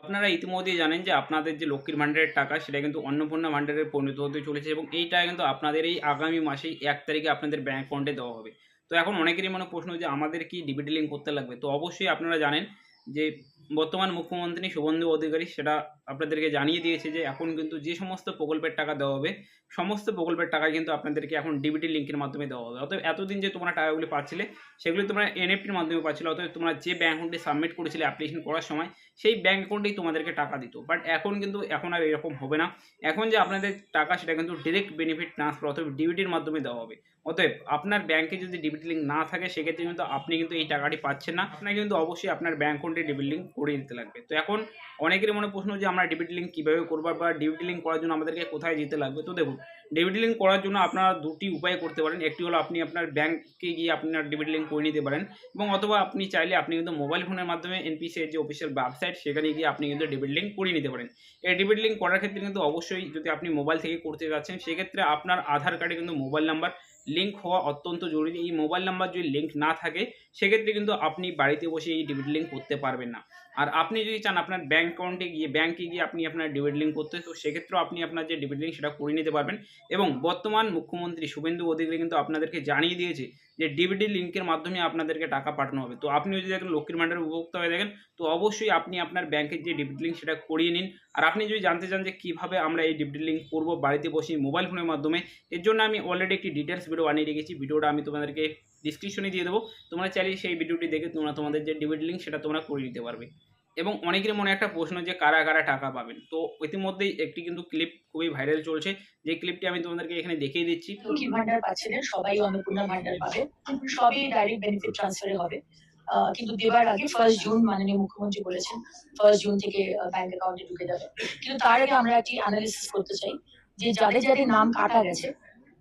আপনারা ইতিমধ্যেই জানেন যে আপনাদের যে লক্ষ্মীর ভান্ডারের টাকা সেটা কিন্তু অন্নপূর্ণা ভান্ডারে পরিণত হতে চলেছে এবং এই টাকা কিন্তু আপনাদের এই আগামী মাসেই ১ তারিখে আপনাদের ব্যাংক অ্যাকাউন্টে দেওয়া হবে। তো এখন অনেকেরই মনে প্রশ্ন যে আমাদের কি ডিবিটি লিঙ্ক করতে লাগবে? তো অবশ্যই আপনারা জানেন যে বর্তমান মুখ্যমন্ত্রী শুভেন্দু অধিকারী সেটা আপনাদেরকে জানিয়ে দিয়েছে যে এখন কিন্তু যে সমস্ত প্রকল্পের টাকা দেওয়া হবে, সমস্ত প্রকল্পের টাকা কিন্তু আপনাদেরকে এখন ডিবিটি লিঙ্কের মাধ্যমে দেওয়া হবে। অতএব এতদিন যে তোমরা টাকাগুলি পাচ্ছিলে সেগুলি তোমরা এনএফটির মাধ্যমে পাচ্ছিলে। অতএব তোমরা যে ব্যাংক অ্যাকাউন্টে সাবমিট করেছিলে অ্যাপ্লিকেশন করার সময় সেই ব্যাংক অ্যাকাউন্টেই তোমাদেরকে টাকা দিত। বাট এখন আর এরকম হবে না। এখন যে আপনাদের টাকা সেটা কিন্তু ডিরেক্ট বেনিফিট ট্রান্সফার অথবা ডিবিটির মাধ্যমে দেওয়া হবে। অতএব আপনার ব্যাংকে যদি ডিবিটি লিঙ্ক না থাকে সেক্ষেত্রে কিন্তু আপনি কিন্তু এই টাকাটি পাচ্ছেন না। আপনাকে কিন্তু অবশ্যই আপনার ব্যাংক অ্যাকাউন্টে ডিবিটি লিঙ্ক করিয়ে দিতে লাগবে। তো এখন অনেকেরই মনে প্রশ্ন যে আমরা ডিবিটি লিঙ্ক কীভাবে করব বা ডিবিটি লিঙ্ক করার জন্য আমাদেরকে কোথায় যেতে লাগবে? তো দেখুন, ডিবিটি লিঙ্ক করার জন্য আপনারা ২ টি উপায় করতে পারেন। একটি হলো আপনি আপনার ব্যাংকে গিয়ে আপনার ডিবিটি লিঙ্ক করে নিতে পারেন এবং অথবা আপনি চাইলে আপনি কিন্তু মোবাইল ফোনের মাধ্যমে এনপিসি এর যে অফিসিয়াল ওয়েবসাইট সেখানে গিয়ে আপনি কিন্তু ডিবিটি লিঙ্ক করিয়ে নিতে পারেন। এই ডিবিটি লিঙ্ক করার ক্ষেত্রে কিন্তু অবশ্যই যদি আপনি মোবাইল থেকে করতে যাচ্ছেন সেক্ষেত্রে আপনার আধার কার্ডে কিন্তু মোবাইল নাম্বার লিঙ্ক হওয়া অত্যন্ত জরুরি। এই মোবাইল নাম্বার যদি লিঙ্ক না থাকে সেক্ষেত্রে কিন্তু আপনি বাড়িতে বসে এই ডিবিটি লিঙ্ক করতে পারবেন না। আর আপনি যদি চান আপনার ব্যাংক অ্যাকাউন্টে গিয়ে ব্যাংকে গিয়ে আপনি আপনার ডিবিটি লিঙ্ক করতে, তো সেক্ষেত্রেও আপনি আপনার যে ডিবিটি লিঙ্ক সেটা করে নিতে পারবেন এবং বর্তমান মুখ্যমন্ত্রী শুভেন্দু অধিকারী কিন্তু আপনাদেরকে জানিয়ে দিয়েছে যে ডিবিটি লিঙ্কের মাধ্যমে আপনাদেরকে টাকা পাঠানো হবে। তো আপনিও যদি একজন লক্ষ্মীর ভান্ডারের উপভোক্তা হয়ে থাকেন তো অবশ্যই আপনি আপনার ব্যাংকের যে ডিবিটি লিঙ্ক সেটা করিয়ে নিন। আর আপনি যদি জানতে চান যে কীভাবে আমরা এই ডিবিটি লিঙ্ক করব বাড়িতে বসেই মোবাইল ফোনের মাধ্যমে, এর জন্য আমি অলরেডি একটি ডিটেইলস ভিডিও বানিয়ে রেখেছি। ভিডিওটা আমি তোমাদেরকে ডেসক্রিপশনে দিয়ে দেবো। তোমরা চাইলে সেই ভিডিওটি দেখে তোমরা তোমাদের যে ডিবিটি লিঙ্ক সেটা তোমরা করিয়ে নিতে পারবে। এবং অনেকের মনে একটা প্রশ্ন যে কারা টাকা পাবেন? তো ইতিমধ্যেই একটি কিন্তু ক্লিপ খুবই ভাইরাল চলছে। যে ক্লিপটি আমি তোমাদেরকে এখানে দেখিয়ে দিচ্ছি। লক্ষ্মীর ভান্ডার পাচ্ছিলেন, সবাই অন্নপূর্ণা ভান্ডার পাবে। সবই ডাইরেক্ট বেনিফিট ট্রান্সফার এ হবে। কিন্তু দেবার আগে 1 জুন মাননীয় মুখ্যমন্ত্রী বলেছেন 1 জুন থেকে ব্যাংক অ্যাকাউন্টে ঢুকে যাবে। কিন্তু তার আগে আমরা একটি অ্যানালিসিস করতে চাই যে যাদের নাম কাটা গেছে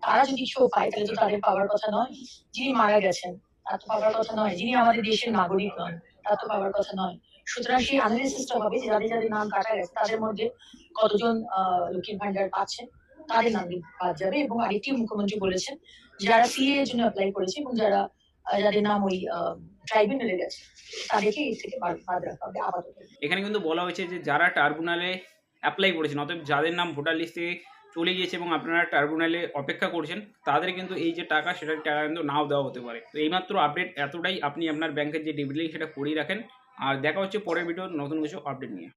তারা যদি কেউ পায় তাহলে তো তাদের পাওয়ার কথা নয়। যিনি মারা গেছেন তার তো পাওয়ার কথা নয়। যিনি আমাদের দেশের নাগরিক নন তার তো পাওয়ার কথা নয়। সুতরাং সেই অ্যানালিসিসটা হবে যে যাদের নাম কাটা গেছে তাদের মধ্যে কতজন লক্ষ্মীর ভান্ডার পাচ্ছেন তাদের নাম বাদ যাবে। এবং আরেকটি মুখ্যমন্ত্রী বলেছেন যারা সিএ এর জন্য অ্যাপ্লাই করেছে এবং যাদের নাম ওই ট্রাইব্যুনালে গেছে তাদেরকে এর থেকে বাদ রাখা হবে আপাতত। এখানে কিন্তু বলা হয়েছে যে যারা ট্রাইব্যুনালে অ্যাপ্লাই করেছেন অতএব যাদের নাম ভোটার লিস্ট থেকে চলে গিয়েছে এবং আপনারা ট্রাইব্যুনালে অপেক্ষা করছেন তাদের কিন্তু এই যে টাকা সেটার টাকা কিন্তু নাও দেওয়া হতে পারে। তো এইমাত্র আপডেট এতটাই। আপনি আপনার ব্যাংকের যে ডিবিটি লিঙ্ক সেটা করিয়ে রাখেন। আর দেখা হচ্ছে পরের ভিডিওর নতুন কিছু আপডেট নিয়ে।